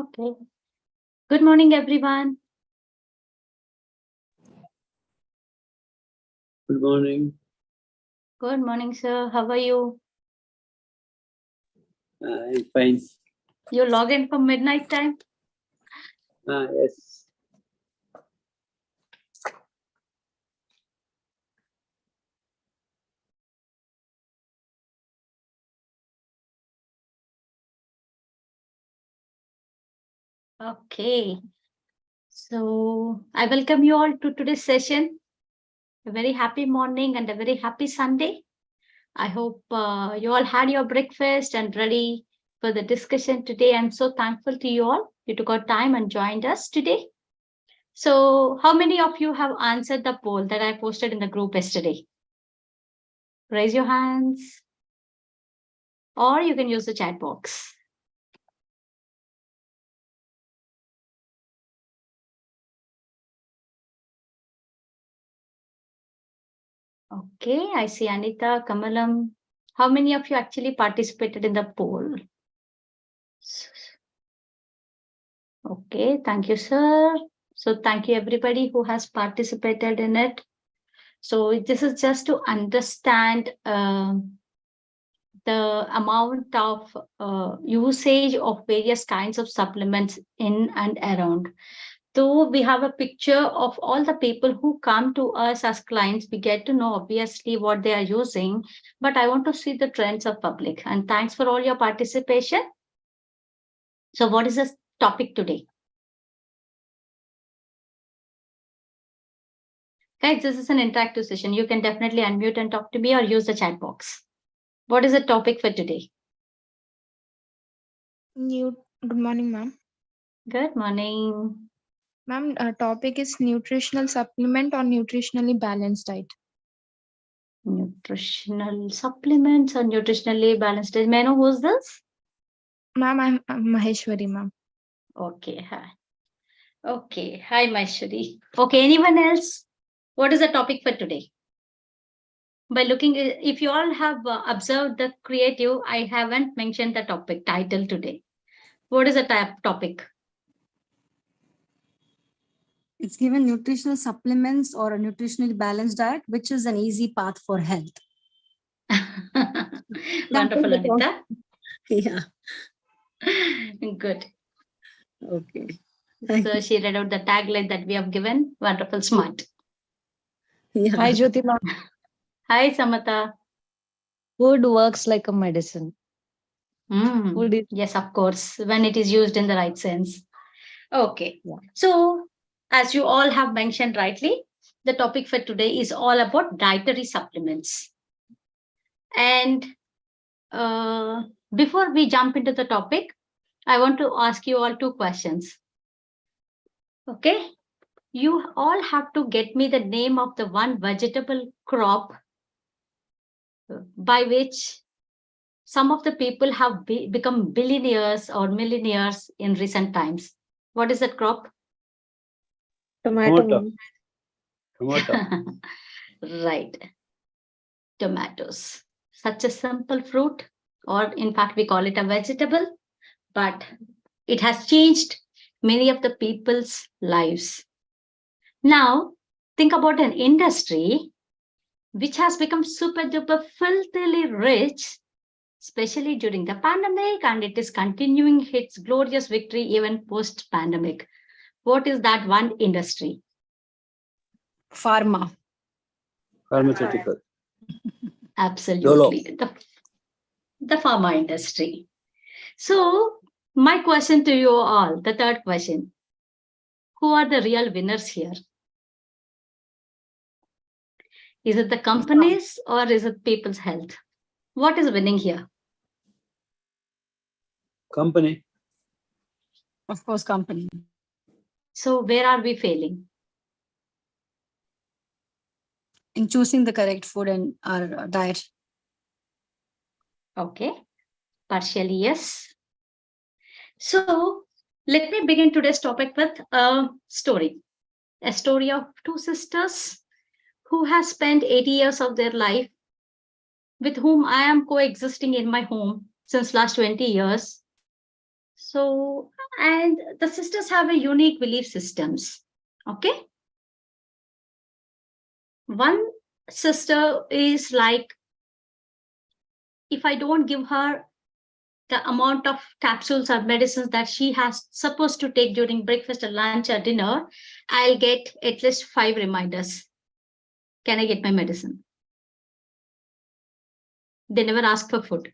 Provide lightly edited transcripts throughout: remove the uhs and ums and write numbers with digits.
Okay. Good morning, everyone. Good morning. Good morning, sir. How are you? I'm fine. You log in for midnight time? Yes. Okay. So I welcome you all to today's session. A very happy morning and a very happy Sunday. I hope you all had your breakfast and ready for the discussion today. I'm so thankful to you all. You took out time and joined us today. So how many of you have answered the poll that I posted in the group yesterday? Raise your hands. Or you can use the chat box. Okay, I see Anita, Kamalam. How many of you actually participated in the poll? Okay, thank you, sir. So thank you everybody who has participated in it. So this is just to understand the amount of usage of various kinds of supplements in and around. Though we have a picture of all the people who come to us as clients, we get to know obviously what they are using, but I want to see the trends of public. And thanks for all your participation. So what is the topic today? Guys, this is an interactive session. You can definitely unmute and talk to me or use the chat box. What is the topic for today? Good morning, ma'am. Good morning. Ma'am, topic is nutritional supplement or nutritionally balanced diet. Nutritional supplements or nutritionally balanced diet. May I know who's this? Ma'am, I'm Maheshwari, ma'am. Okay, hi. Okay, hi, Maheshwari. Okay, anyone else? What is the topic for today? By looking, if you all have observed the creative, I haven't mentioned the topic title today. What is the topic? It's given nutritional supplements or a nutritionally balanced diet, which is an easy path for health. Wonderful, Anita. Yeah. Good. Okay. So she read out the tagline that we have given. Wonderful, smart. Yeah. Hi, Jyoti ma'am. Hi, Samata. Food works like a medicine. Food is Yes, of course, when it is used in the right sense. Okay. Yeah. So, as you all have mentioned rightly, the topic for today is all about dietary supplements. And before we jump into the topic, I want to ask you all two questions. Okay. You all have to get me the name of the one vegetable crop by which some of the people have become billionaires or millionaires in recent times. What is that crop? tomato. Tomato. Right. Tomatoes. Such a simple fruit, or in fact, we call it a vegetable, but it has changed many of the people's lives. Now, think about an industry which has become super duper filthily rich, especially during the pandemic, and it is continuing its glorious victory even post pandemic. What is that one industry? Pharma. Pharmaceutical. Absolutely. The pharma industry. So, my question to you all, the third question, who are the real winners here? Is it the companies or is it people's health? What is winning here? Company. Of course, company. So, where are we failing? In choosing the correct food and our diet. Okay, partially yes. So, let me begin today's topic with a story of two sisters who has spent 80 years of their life with whom I am coexisting in my home since last 20 years. So, and the sisters have a unique belief systems. Okay. One sister is like, if I don't give her the amount of capsules or medicines that she has supposed to take during breakfast or lunch or dinner, I'll get at least 5 reminders. Can I get my medicine? They never ask for food.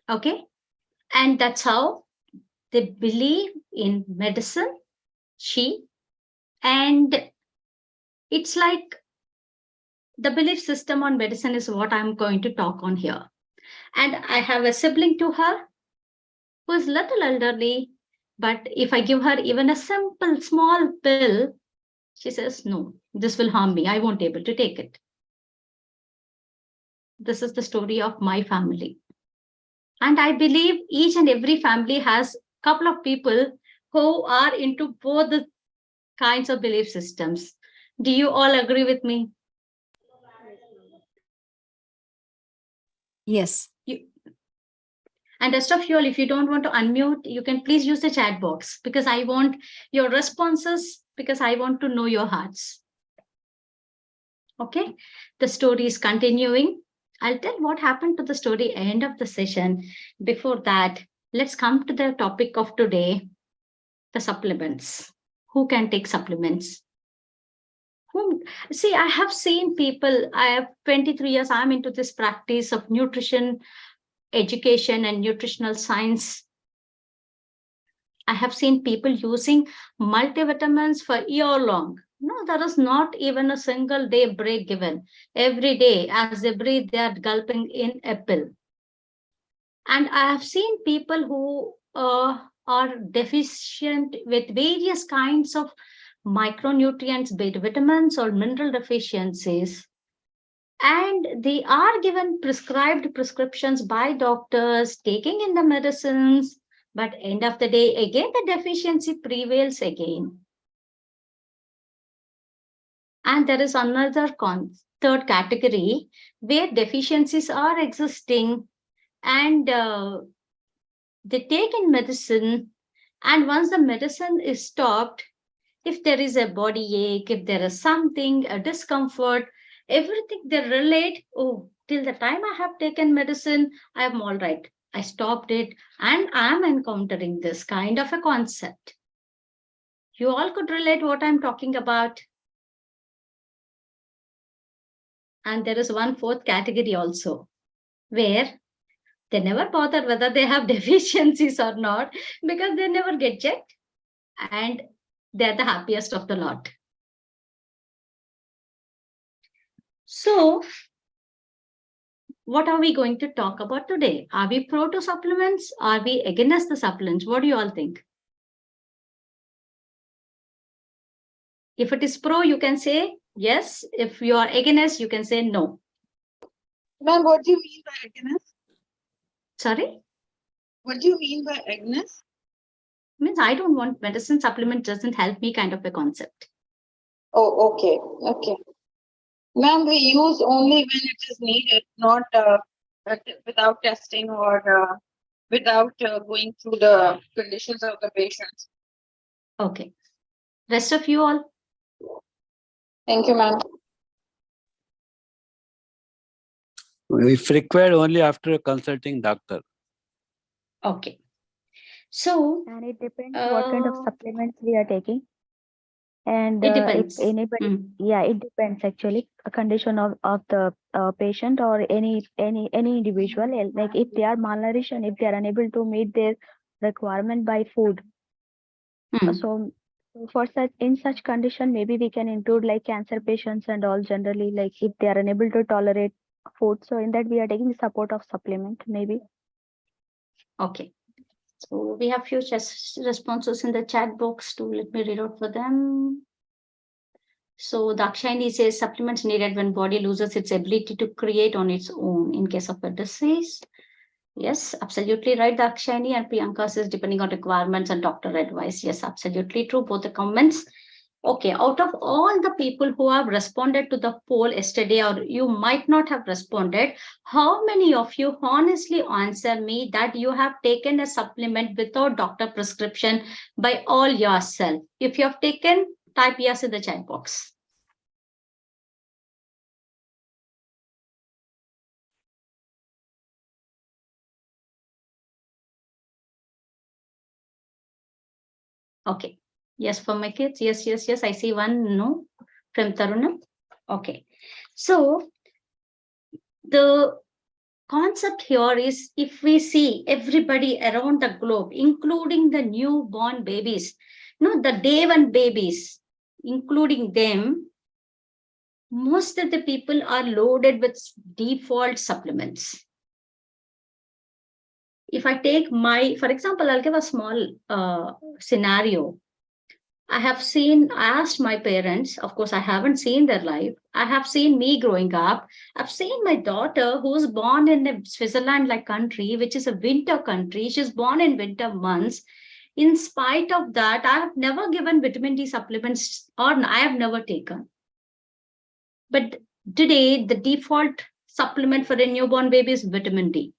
Okay. And that's how they believe in medicine. And it's like the belief system on medicine is what I'm going to talk on here. And I have a sibling to her who is little elderly, but if I give her even a simple small pill, she says, no, this will harm me. I won't be able to take it. This is the story of my family. And I believe each and every family has a couple of people who are into both the kinds of belief systems. Do you all agree with me? Yes. And rest of you all, if you don't want to unmute, you can please use the chat box, because I want your responses, because I want to know your hearts. Okay, the story is continuing. I'll tell what happened to the story end of the session. Before that, let's come to the topic of today, the supplements. Who can take supplements? See, I have seen people, I have 23 years, I'm into this practice of nutrition, education and nutritional science. I have seen people using multivitamins for year long. No, there is not even a single day break given. Every day, as they breathe, they are gulping in a pill. And I have seen people who are deficient with various kinds of micronutrients, be it vitamins or mineral deficiencies. And they are given prescribed prescriptions by doctors, taking in the medicines, but end of the day, again, the deficiency prevails again. And there is another third category where deficiencies are existing, and they take in medicine. And once the medicine is stopped, if there is a body ache, if there is something, a discomfort, everything they relate, oh, till the time I have taken medicine, I am all right. I stopped it, and I am encountering this kind of a concept. You all could relate what I'm talking about. And there is one fourth category also, where they never bother whether they have deficiencies or not, because they never get checked, and they're the happiest of the lot. So, what are we going to talk about today? Are we pro to supplements? Are we against the supplements? What do you all think? If it is pro, you can say yes. If you are against, you can say no. Ma'am, what do you mean by against? Sorry? What do you mean by against? Means I don't want medicine, supplement doesn't help me kind of a concept. Oh, okay. Okay. Ma'am, we use only when it is needed, not without testing or without going through the conditions of the patient. Okay. Rest of you all? Thank you, ma'am. If required, only after consulting doctor. Okay. So, And it depends what kind of supplements we are taking. And it if depends. anybody, yeah, it depends actually, a condition of the patient or any individual. Like if they are malnourished and if they are unable to meet their requirement by food. So for such condition, maybe we can include like cancer patients and all generally, like if they are unable to tolerate food. So in that we are taking the support of supplement maybe. Okay. So we have few responses in the chat box too. Let me read out for them. So Dakshayani says supplements needed when body loses its ability to create on its own in case of a disease. Yes, absolutely right, Dakshayani. And Priyanka says depending on requirements and doctor advice. Yes, absolutely true. Both the comments. Okay, out of all the people who have responded to the poll yesterday, or you might not have responded, how many of you honestly answer me that you have taken a supplement without doctor prescription by all yourself? If you have taken, type yes in the chat box. Okay. Yes, for my kids. Yes, yes, yes. I see one no from Taruna. Okay. So the concept here is, if we see everybody around the globe, including the newborn babies, the day one babies, including them, most of the people are loaded with default supplements. If I take for example, I'll give a small scenario. I asked my parents, of course, I haven't seen their life. I have seen me growing up. I've seen my daughter, who's born in a Switzerland-like country, which is a winter country. She's born in winter months. In spite of that, I have never given vitamin D supplements, or I have never taken. But today, the default supplement for a newborn baby is vitamin D.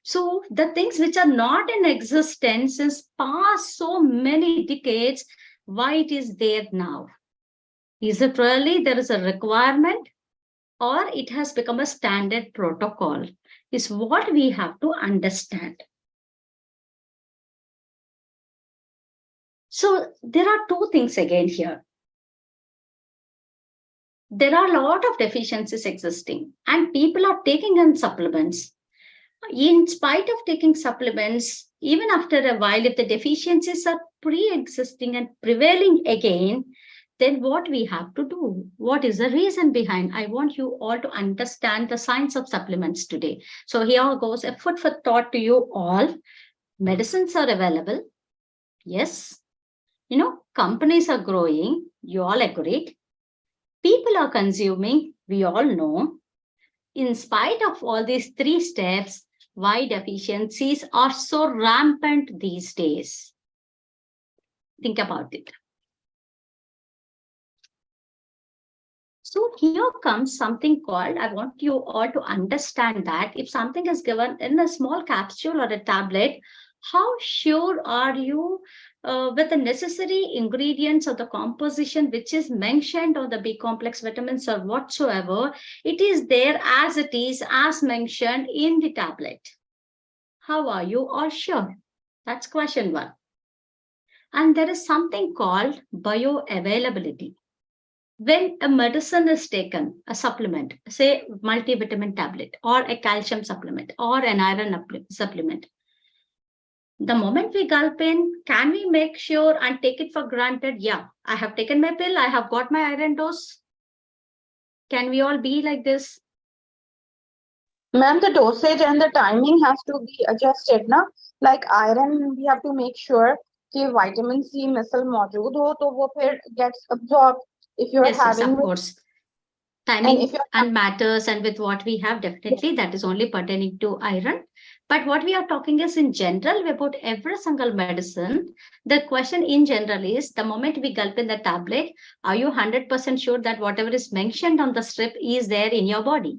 So the things which are not in existence since past so many decades, why it is there now? Is it really there is a requirement, or it has become a standard protocol? Is what we have to understand. So there are two things again here. There are a lot of deficiencies existing, and people are taking in supplements. In spite of taking supplements, even after a while, if the deficiencies are pre-existing and prevailing again, then what we have to do? What is the reason behind? I want you all to understand the science of supplements today. So here goes a food for thought to you all. Medicines are available. Yes. Companies are growing. You all agreed. People are consuming. We all know. In spite of all these three steps, why deficiencies are so rampant these days? Think about it. So here comes something called, I want you all to understand that if something is given in a small capsule or a tablet, how sure are you with the necessary ingredients or the composition which is mentioned on the B complex vitamins or whatsoever, it is there as it is, as mentioned in the tablet? How are you all sure? That's question one. And there is something called bioavailability. When a medicine is taken, a supplement, say multivitamin tablet or a calcium supplement or an iron supplement, the moment we gulp in, can we make sure and take it for granted? Yeah, I have taken my pill, I have got my iron dose. Can we all be like this? Ma'am, the dosage and the timing has to be adjusted, na? Like iron, we have to make sure कि vitamin C misal मौजूद हो तो वो फिर gets absorbed. If you're Yes, having of course. Timing and matters, and with what we have, definitely that is only pertaining to iron. But what we are talking is in general about every single medicine. The question in general is, the moment we gulp in the tablet, are you 100% sure that whatever is mentioned on the strip is there in your body?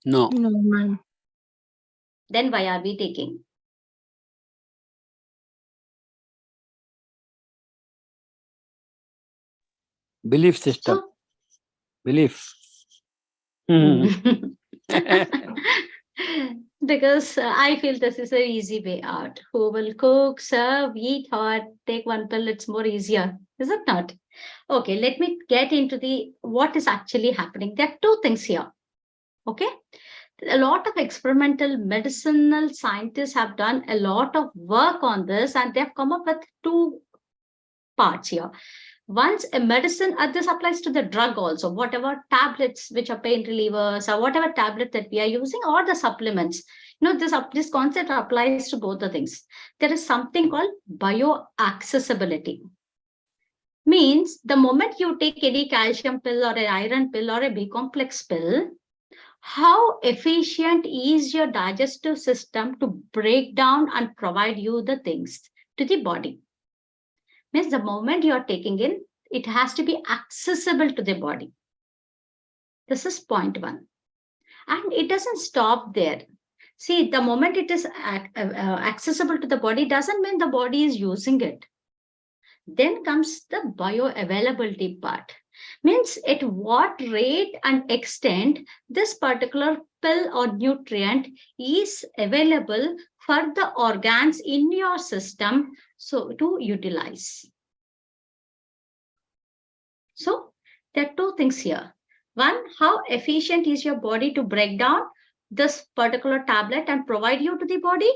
No. No, ma'am. Then why are we taking? Belief system. So, Belief. because I feel this is an easy way out. Who will cook, serve, eat, or take one pill? It's more easier, is it not? Okay, let me get into what is actually happening. There are two things here. Okay, a lot of experimental medicinal scientists have done a lot of work on this, and they've come up with two parts here. Once a medicine, this applies to the drug also, whatever tablets which are pain relievers or whatever tablet that we are using, or the supplements. This concept applies to both the things. There is something called bioaccessibility. Means the moment you take any calcium pill or an iron pill or a B complex pill, how efficient is your digestive system to break down and provide you the things to the body? Means the moment you are taking in, it has to be accessible to the body. This is point one. And it doesn't stop there. See, the moment it is accessible to the body doesn't mean the body is using it. Then comes the bioavailability part. Means at what rate and extent this particular pill or nutrient is available for the organs in your system so to utilize. So there are two things here. One, how efficient is your body to break down this particular tablet and provide you to the body?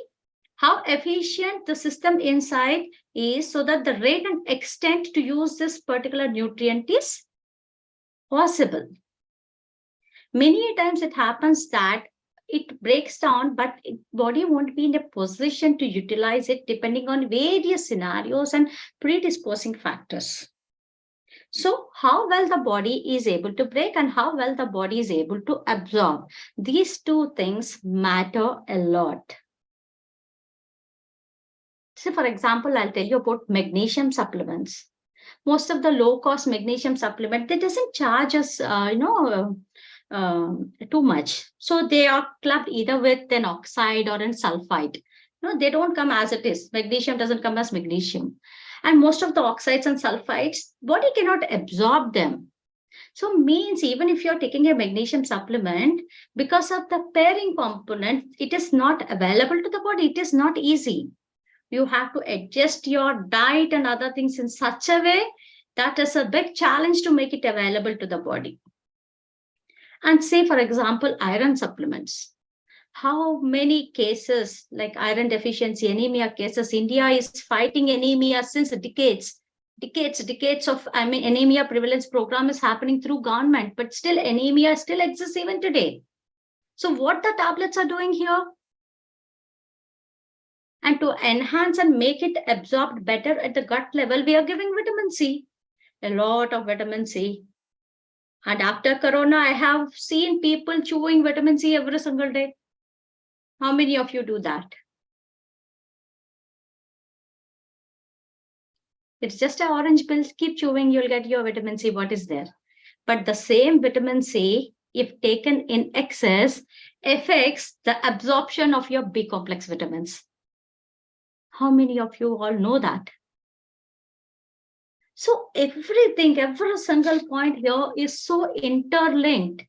How efficient the system inside is so that the rate and extent to use this particular nutrient is possible. Many times it happens that it breaks down, but body won't be in a position to utilize it depending on various scenarios and predisposing factors. So how well the body is able to break and how well the body is able to absorb. These two things matter a lot. So for example, I'll tell you about magnesium supplements. Most of the low-cost magnesium supplement, they doesn't charge us, too much. So they are clubbed either with an oxide or an sulfide. No, they don't come as it is. Magnesium doesn't come as magnesium. And most of the oxides and sulfides, body cannot absorb them. So means even if you're taking a magnesium supplement, because of the pairing component, it is not available to the body. It is not easy. You have to adjust your diet and other things in such a way that is a big challenge to make it available to the body. And say, for example, iron supplements. How many cases like iron deficiency, anemia cases, India is fighting anemia since decades. Decades of anemia prevalence program is happening through government, but still anemia still exists even today. So what the tablets are doing here? And to enhance and make it absorbed better at the gut level, we are giving vitamin C, a lot of vitamin C. And after Corona, I have seen people chewing vitamin C every single day. How many of you do that? It's just an orange pill. Keep chewing, you'll get your vitamin C. What is there? But the same vitamin C, if taken in excess, affects the absorption of your B complex vitamins. How many of you all know that? So everything, every single point here is so interlinked.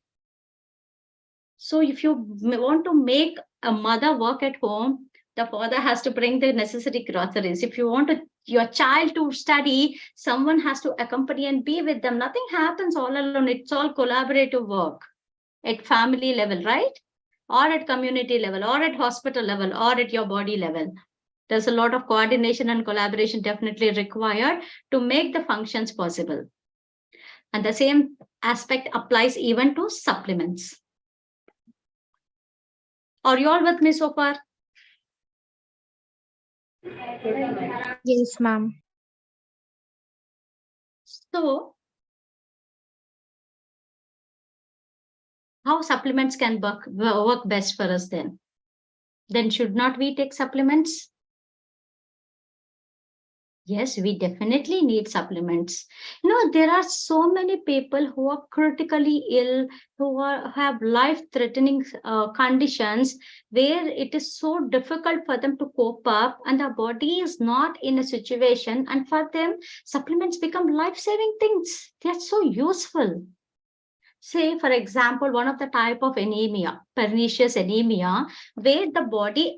So if you want to make a mother work at home, the father has to bring the necessary groceries. If you want your child to study, someone has to accompany and be with them. Nothing happens all alone. It's all collaborative work at family level, right? Or at community level, or at hospital level, or at your body level. There's a lot of coordination and collaboration definitely required to make the functions possible. And the same aspect applies even to supplements. Are you all with me so far? Yes, ma'am. So, how supplements can work best for us then? Then should not we take supplements? Yes, we definitely need supplements. There are so many people who are critically ill, who have life-threatening conditions where it is so difficult for them to cope up and the body is not in a situation, and for them, supplements become life-saving things. They are so useful. Say, for example, one of the type of anemia, pernicious anemia, where the body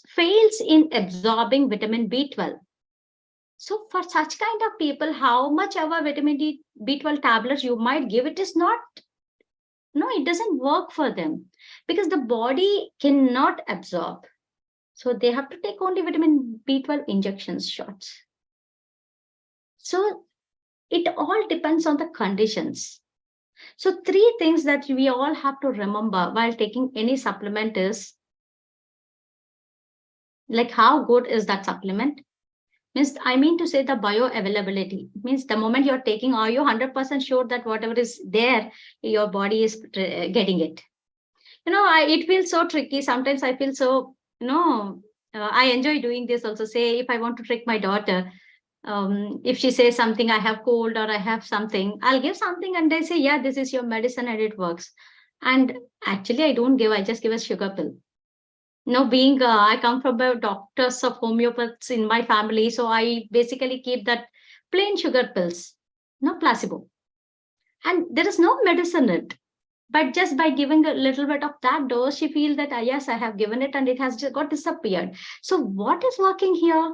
fails in absorbing vitamin B12. So for such kind of people, how much ever vitamin B12 tablets you might give, it doesn't work for them because the body cannot absorb. So they have to take only vitamin B12 injections shots. So it all depends on the conditions. So 3 things that we all have to remember while taking any supplement is like how good is that supplement? I mean to say the bioavailability. Means the moment you're taking, are you 100% sure that whatever is there, your body is getting it? It feels so tricky. Sometimes I feel so, I enjoy doing this also. Say if I want to trick my daughter, If she says something, I have cold or I have something, I'll give something and they say, yeah, this is your medicine and it works. And actually, I don't give, I just give a sugar pill. Being I come from a doctors of homeopaths in my family, so I basically keep that plain sugar pills, no placebo. And there is no medicine in it. But just by giving a little bit of that dose, she feels that, yes, I have given it and it has just got disappeared. So what is working here?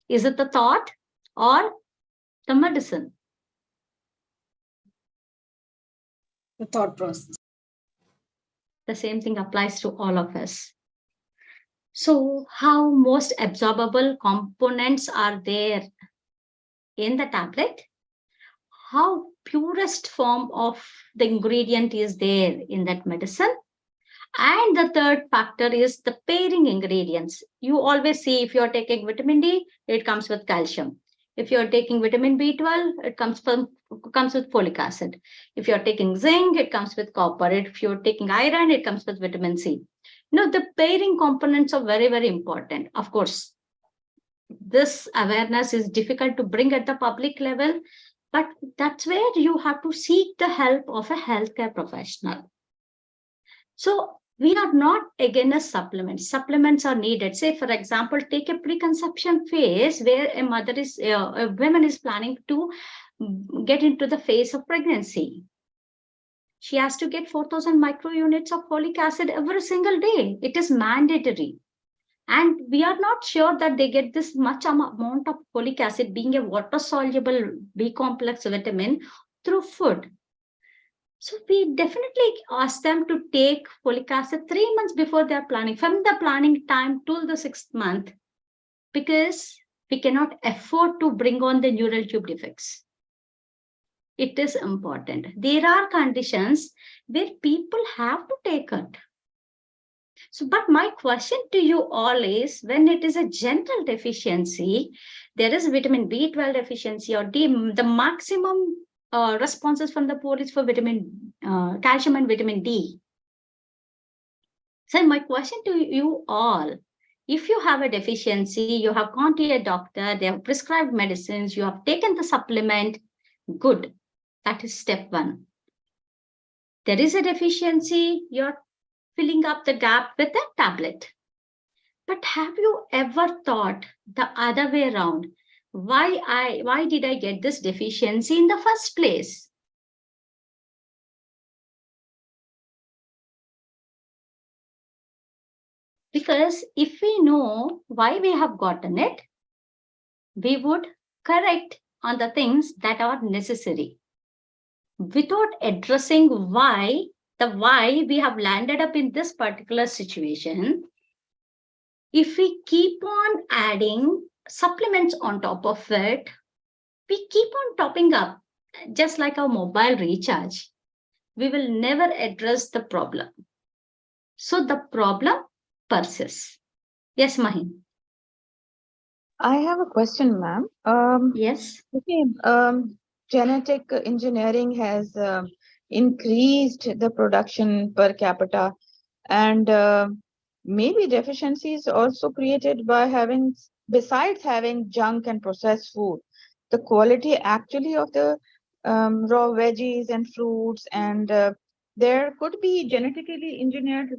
Is it the thought or the medicine? The thought process. The same thing applies to all of us. So how most absorbable components are there in the tablet? How purest form of the ingredient is there in that medicine? And the third factor is the pairing ingredients. You always see if you're taking vitamin D, it comes with calcium. If you're taking vitamin B12, it comes with folic acid. If you're taking zinc, it comes with copper. If you're taking iron, it comes with vitamin C. The pairing components are very, very important. Of course, this awareness is difficult to bring at the public level, but that's where you have to seek the help of a healthcare professional. So we are not against supplements. Supplements are needed. Say, for example, take a preconception phase where a woman is planning to get into the phase of pregnancy. She has to get 4,000 microunits of folic acid every single day. It is mandatory. And we are not sure that they get this much amount of folic acid, being a water-soluble B-complex vitamin, through food. So we definitely ask them to take folic acid 3 months before they're planning, from the planning time till the 6th month, because we cannot afford to bring on the neural tube defects. It is important. There are conditions where people have to take it. So, but my question to you all is, when it is a general deficiency, there is vitamin B12 deficiency or D, the maximum responses from the poor is for calcium and vitamin D. So my question to you all, if you have a deficiency, you have gone to a doctor, they have prescribed medicines, you have taken the supplement, good. That is step 1. There is a deficiency, you're filling up the gap with a tablet. But have you ever thought the other way around? Why did I get this deficiency in the first place? Because if we know why we have gotten it, we would correct on the things that are necessary. Without addressing why we have landed up in this particular situation, if we keep on adding supplements on top of it, we keep on topping up, just like our mobile recharge. We will never address the problem. So the problem persists. Yes, Mahin. I have a question, ma'am. Yes. Okay. Genetic engineering has increased the production per capita, and maybe deficiencies also created by besides having junk and processed food, the quality actually of the raw veggies and fruits, and there could be genetically engineered,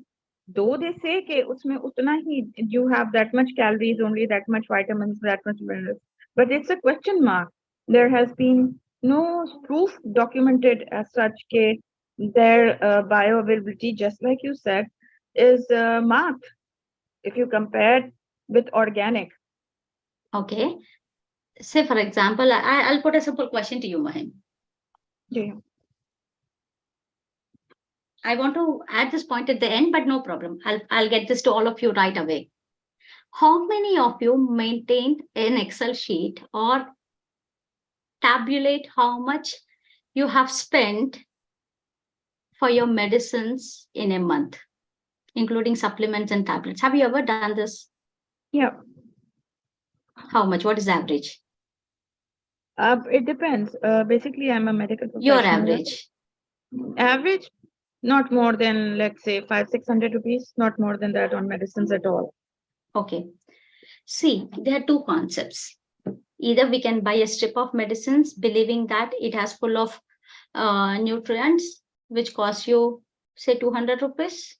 though they say कि उसमें उतना ही you have that much calories, only that much vitamins, that much minerals, but it's a question mark. There has been no proof documented as such कि their bioavailability, just like you said, is marked if you compare with organic. Okay. Say, for example, I'll put a simple question to you, Mahin. Yeah. I want to add this point at the end, but no problem. I'll get this to all of you right away. How many of you maintained an Excel sheet or tabulate how much you have spent for your medicines in a month, including supplements and tablets? Have you ever done this? Yeah. How much? What is the average? It depends. Basically, I'm a medical professional. Your average. Average, not more than, let's say, 500-600 rupees, not more than that on medicines at all. Okay. See, there are two concepts. Either we can buy a strip of medicines believing that it has full of nutrients which cost you say 200 rupees,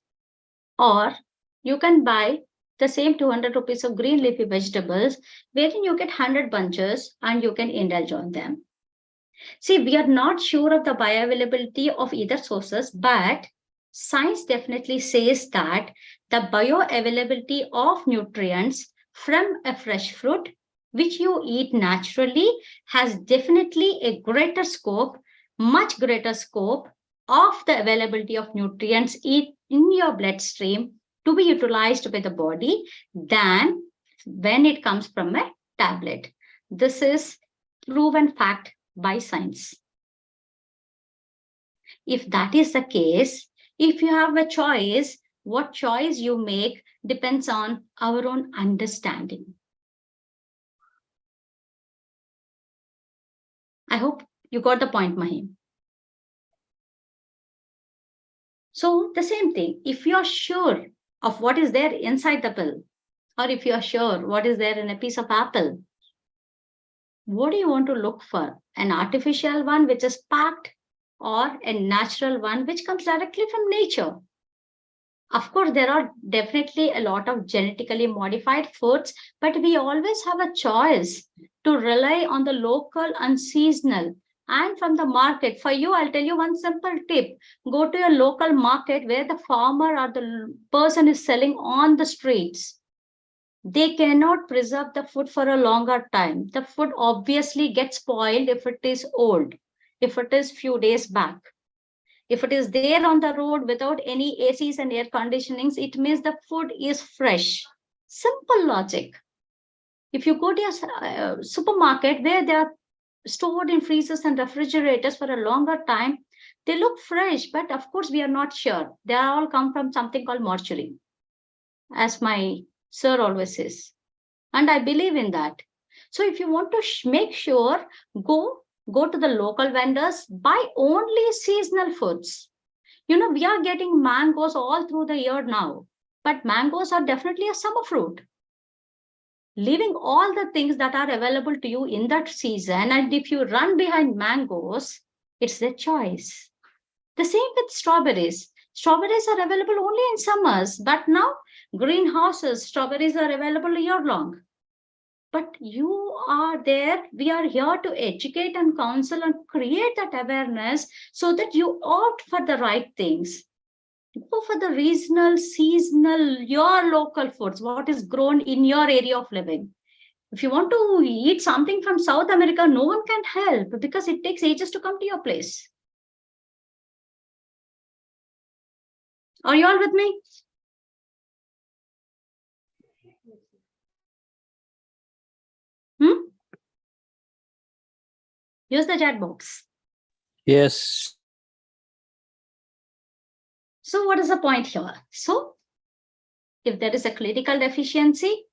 or you can buy the same 200 rupees of green leafy vegetables wherein you get 100 bunches and you can indulge on them. See, we are not sure of the bioavailability of either sources, but science definitely says that the bioavailability of nutrients from a fresh fruit, which you eat naturally, has definitely a greater scope, much greater scope of the availability of nutrients in your bloodstream to be utilized by the body than when it comes from a tablet. This is proven fact by science. If that is the case, if you have a choice, what choice you make depends on our own understanding. I hope you got the point, Mahim. So the same thing, if you're sure of what is there inside the pill, or if you're sure what is there in a piece of apple, what do you want to look for? An artificial one which is packed, or a natural one which comes directly from nature? Of course, there are definitely a lot of genetically modified foods, but we always have a choice to rely on the local and seasonal and from the market. For you, I'll tell you one simple tip. Go to a local market where the farmer or the person is selling on the streets. They cannot preserve the food for a longer time. The food obviously gets spoiled if it is old, if it is few days back. If it is there on the road without any ACs and air conditionings, it means the food is fresh. Simple logic. If you go to a supermarket where they are stored in freezers and refrigerators for a longer time, they look fresh, but of course we are not sure. They all come from something called mortuary, as my sir always says. And I believe in that. So if you want to make sure, go to the local vendors, buy only seasonal foods. You know, we are getting mangoes all through the year now, but mangoes are definitely a summer fruit. Leaving all the things that are available to you in that season, and if you run behind mangoes, it's a choice. The same with strawberries. Strawberries are available only in summers, but now greenhouses, strawberries are available year long. But you are there, we are here to educate and counsel and create that awareness so that you opt for the right things. Go for the regional, seasonal, your local foods, what is grown in your area of living. If you want to eat something from South America, no one can help because it takes ages to come to your place. Are you all with me? Use the chat box. Yes. So what is the point here? So if there is a clinical deficiency,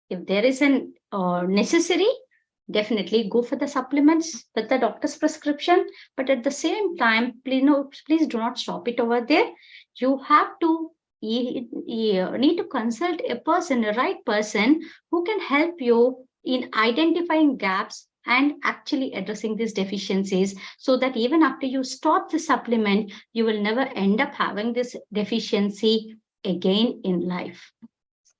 if there is an necessary, definitely go for the supplements with the doctor's prescription. But at the same time, please do not stop it over there. You have to need to consult a person, a right person who can help you in identifying gaps and actually addressing these deficiencies, so that even after you stop the supplement, you will never end up having this deficiency again in life.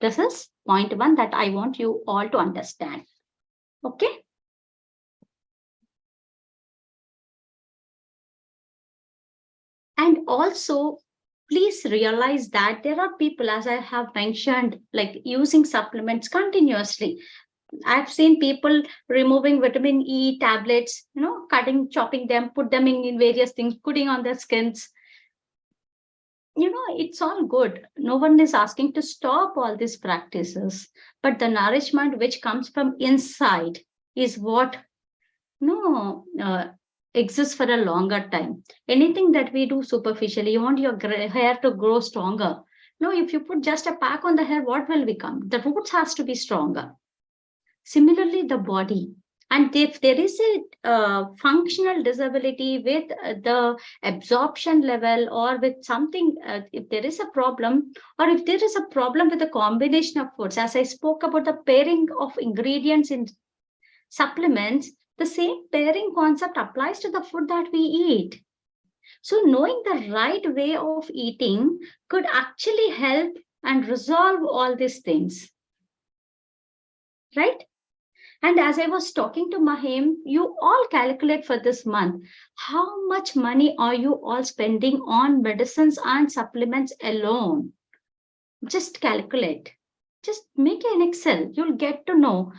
This is point one that I want you all to understand. Okay. And also, please realize that there are people, as I have mentioned, like using supplements continuously. I've seen people removing vitamin E tablets, chopping them, put them in various things, putting on their skins. It's all good. No one is asking to stop all these practices, but the nourishment which comes from inside is what exists for a longer time. Anything that we do superficially, you want your hair to grow stronger. No, if you put just a pack on the hair, what will become? The roots has to be stronger. Similarly, the body. And if there is a functional disability with the absorption level, or with something, if there is a problem, or if there is a problem with the combination of foods, as I spoke about the pairing of ingredients in supplements, the same pairing concept applies to the food that we eat. So knowing the right way of eating could actually help and resolve all these things. Right? And as I was talking to Mahim, you all calculate for this month, how much money are you all spending on medicines and supplements alone? Just calculate. Just make an Excel. You'll get to know.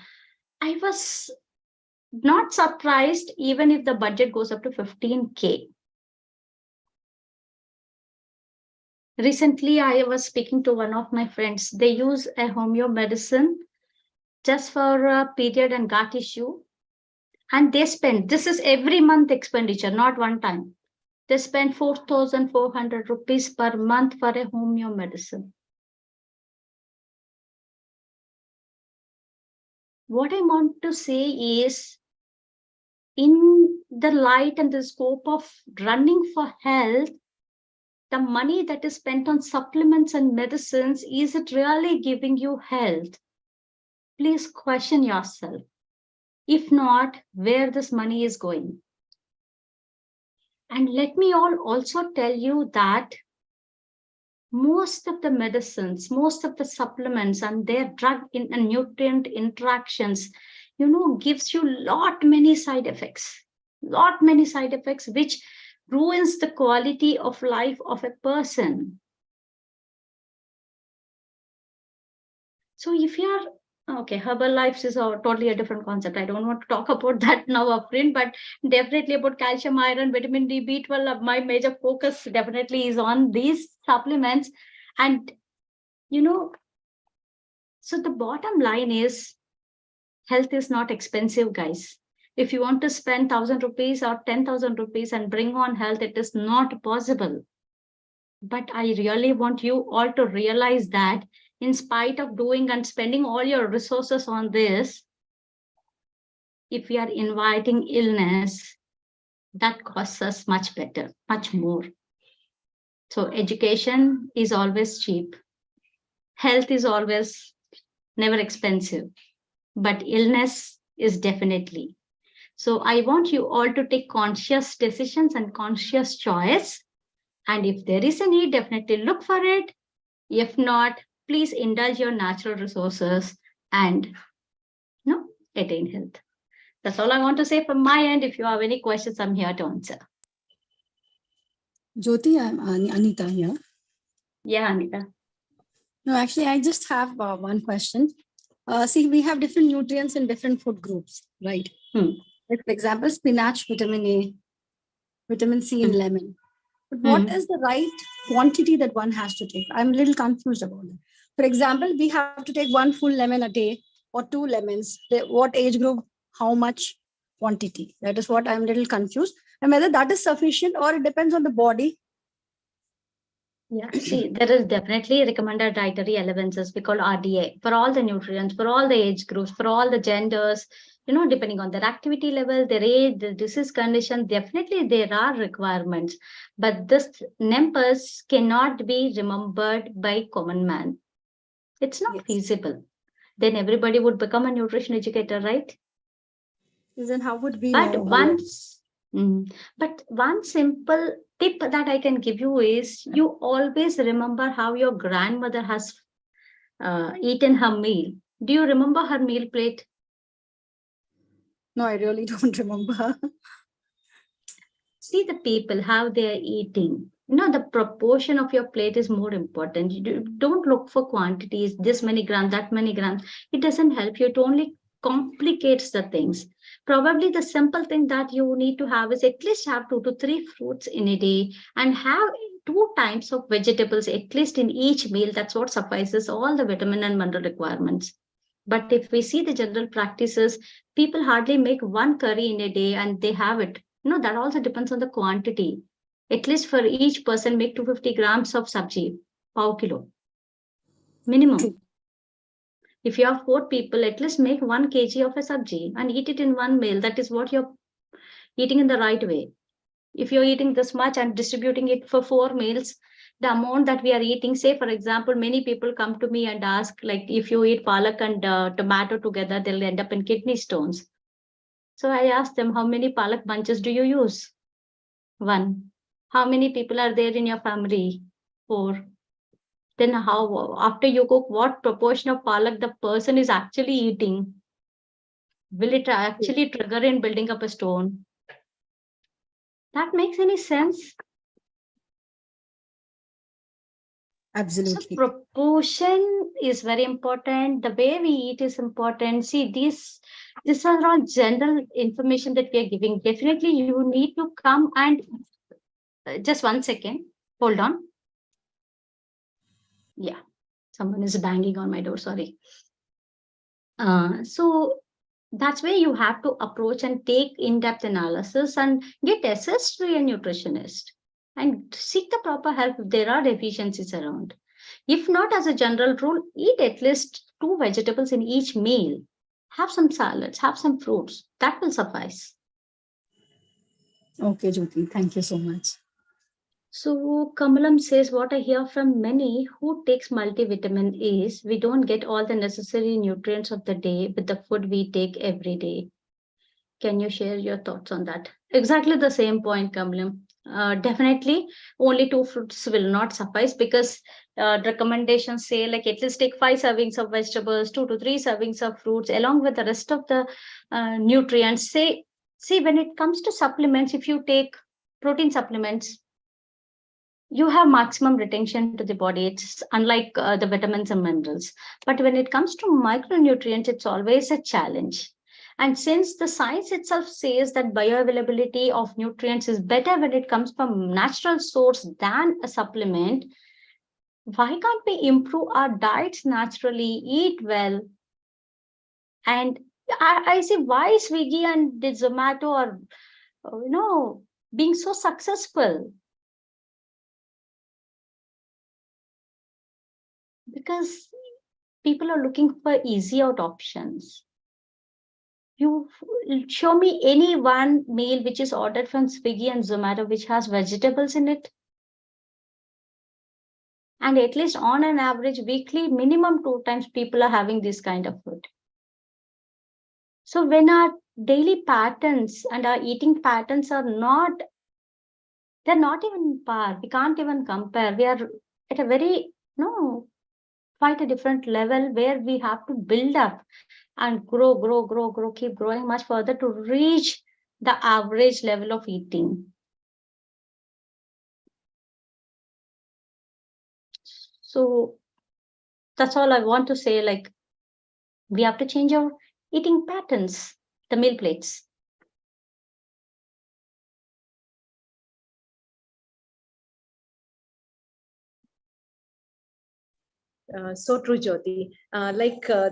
I was not surprised even if the budget goes up to 15K. Recently, I was speaking to one of my friends. They use a homeo medicine just for a period and gut issue. And they spend, this is every month expenditure, not one time. They spend 4,400 rupees per month for a homeo medicine. What I want to say is, in the light and the scope of running for health, the money that is spent on supplements and medicines, is it really giving you health? Please question yourself. If not, where this money is going. And let me also tell you that most of the medicines, most of the supplements and their drug and nutrient interactions, gives you many side effects, which ruins the quality of life of a person. So if you are, okay, Herbalife is totally a different concept. I don't want to talk about that now, upfront, but definitely about calcium, iron, vitamin D, B12. My major focus definitely is on these supplements. And, so the bottom line is, health is not expensive, guys. If you want to spend 1,000 rupees or 10,000 rupees and bring on health, it is not possible. But I really want you all to realize that in spite of doing and spending all your resources on this, if we are inviting illness, that costs us much better, much more. So education is always cheap. Health is always never expensive, but illness is definitely. So I want you all to take conscious decisions and conscious choice. And if there is a need, definitely look for it. If not, please indulge your natural resources and attain health. That's all I want to say from my end. If you have any questions, I'm here to answer. Jyoti, I'm Anita here. Yeah, Anita. No, actually, I just have one question. See, we have different nutrients in different food groups, right? Like, for example, spinach, vitamin A, vitamin C in lemon. But what is the right quantity that one has to take? I'm a little confused about it. For example, we have to take one full lemon a day or 2 lemons. What age group, how much quantity? That is what I'm a little confused. And whether that is sufficient or it depends on the body. Yeah, see, there is definitely recommended dietary allowances we call RDA for all the nutrients, for all the age groups, for all the genders, depending on their activity level, their age, the disease condition, definitely there are requirements. But this numbers cannot be remembered by common man. It's not feasible. Then everybody would become a nutrition educator, right? Then how would we But know? But one simple tip that I can give you is, you always remember how your grandmother has eaten her meal. Do you remember her meal plate? No, I really don't remember. See the people, how they are eating. The proportion of your plate is more important. You don't look for quantities, this many grams, that many grams. It doesn't help you. It only complicates the things. Probably the simple thing that you need to have is at least have 2 to 3 fruits in a day and have 2 types of vegetables at least in each meal. That's what suffices all the vitamin and mineral requirements. But if we see the general practices, people hardly make 1 curry in a day and they have it. That also depends on the quantity. At least for each person, make 250 grams of sabji, pav kilo, minimum. If you have 4 people, at least make 1 kg of a sabji and eat it in 1 meal. That is what you're eating in the right way. If you're eating this much and distributing it for 4 meals, the amount that we are eating, say, for example, many people come to me and ask, like, if you eat palak and tomato together, they'll end up in kidney stones. So I asked them, how many palak bunches do you use? 1. How many people are there in your family? 4. Then how, after you cook, what proportion of palak the person is actually eating? Will it actually trigger in building up a stone? That makes any sense? Absolutely. So proportion is very important. The way we eat is important. See, these are all general information that we are giving. Definitely, you need to come and just 1 second. Hold on. Yeah, someone is banging on my door. Sorry. So that's where you have to approach and take in-depth analysis and get assessed by a nutritionist and seek the proper help if there are deficiencies around. If not, as a general rule, eat at least 2 vegetables in each meal. Have some salads, have some fruits. That will suffice. Okay, Jyoti, thank you so much. So Kamalam says, what I hear from many who takes multivitamin is we don't get all the necessary nutrients of the day with the food we take every day. Can you share your thoughts on that? Exactly the same point, Kamalam. Definitely, only 2 fruits will not suffice because recommendations say like at least take 5 servings of vegetables, 2 to 3 servings of fruits, along with the rest of the nutrients. See, when it comes to supplements, if you take protein supplements, you have maximum retention to the body. It's unlike the vitamins and minerals. But when it comes to micronutrients, it's always a challenge. And since the science itself says that bioavailability of nutrients is better when it comes from natural source than a supplement, why can't we improve our diets naturally, eat well? And I see why Swiggy and the Zomato are, being so successful. Because people are looking for easy out options. You show me any one meal which is ordered from Swiggy and Zomato which has vegetables in it. And at least on an average weekly, minimum 2 times people are having this kind of food. So when our daily patterns and our eating patterns are not, they're not even par. We can't even compare. We are at a very, quite a different level where we have to build up and grow, keep growing much further to reach the average level of eating. So that's all I want to say. Like, we have to change our eating patterns, the meal plates. So true, Jyoti.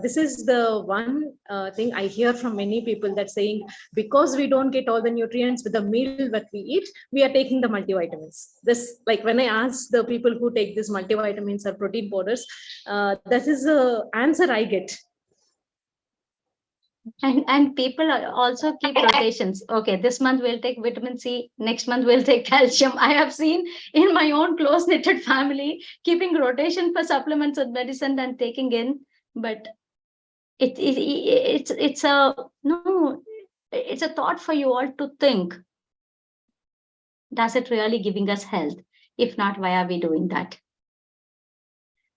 This is the one thing I hear from many people that saying, because we don't get all the nutrients with the meal that we eat, we are taking the multivitamins. This, like when I ask the people who take these multivitamins or protein powders, this is the answer I get. And people also keep rotations. Okay, this month we'll take vitamin C, next month we'll take calcium. I have seen in my own close-knitted family keeping rotation for supplements and medicine and taking in, but it's a thought for you all to think. Does it really giving us health? If not, why are we doing that?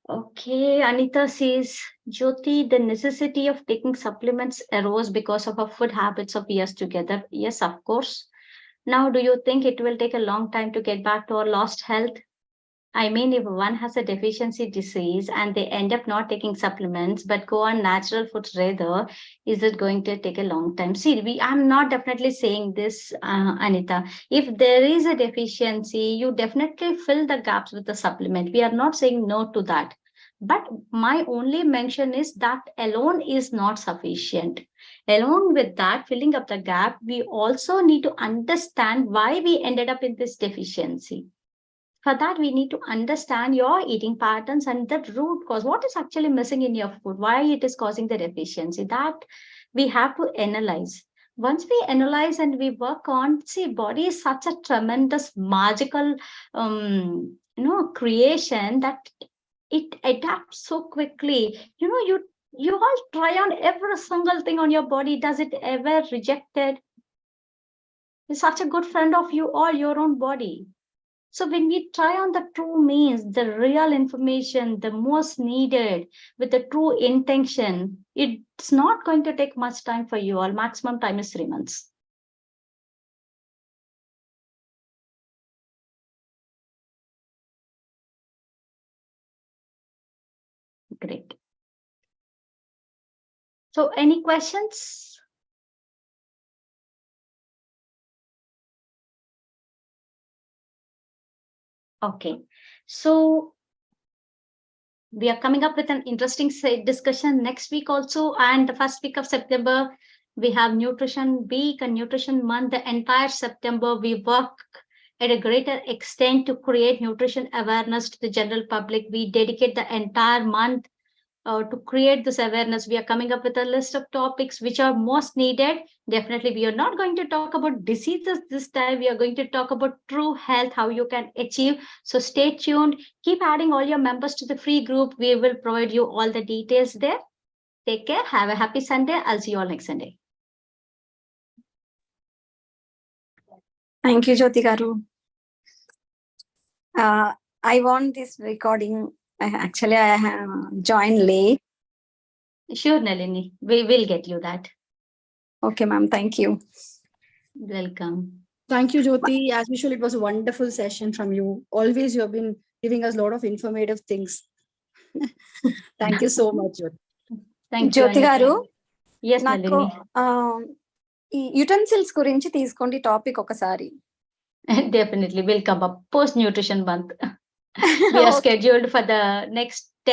Okay, Anita says, Jyoti, the necessity of taking supplements arose because of our food habits of years together. Yes, of course. Now, do you think it will take a long time to get back to our lost health? I mean, if one has a deficiency disease and they end up not taking supplements, but go on natural foods rather, is it going to take a long time? See, I'm not definitely saying this, Anita. If there is a deficiency, you definitely fill the gaps with the supplement. We are not saying no to that. But my only mention is that alone is not sufficient. Along with that, filling up the gap, we also need to understand why we ended up in this deficiency. For that, we need to understand your eating patterns and the root cause. What is actually missing in your food? Why it is causing the deficiency? That we have to analyze. Once we analyze and we work on, see, body is such a tremendous magical, creation that it adapts so quickly. You You all try on every single thing on your body. Does it ever rejected? It's such a good friend of you or your own body. So when we try on the true means, the real information, the most needed with the true intention, it's not going to take much time for you all. Maximum time is 3 months. Great. So any questions? Okay. So we are coming up with an interesting discussion next week also. And the first week of September, we have Nutrition Week and Nutrition Month. The entire September, we work at a greater extent to create nutrition awareness to the general public. We dedicate the entire month to create this awareness. We are coming up with a list of topics which are most needed. Definitely, we are not going to talk about diseases this time. We are going to talk about true health, how you can achieve. So stay tuned. Keep adding all your members to the free group. We will provide you all the details there. Take care. Have a happy Sunday. I'll see you all next Sunday. Thank you, Jyoti Garu. I want this recording. Actually, I have joined late. Sure, Nalini. We will get you that. Okay, ma'am. Thank you. Welcome. Thank you, Jyoti. As usual, it was a wonderful session from you. Always you have been giving us a lot of informative things. Thank you so much, Jyoti. Thank you, Jyoti Anita. Garu, Yes, నాకు Nalini. ఈ utensils గురించి తీసుకోండి topic ఒకసారి. Definitely will come up post nutrition month. We are scheduled for the next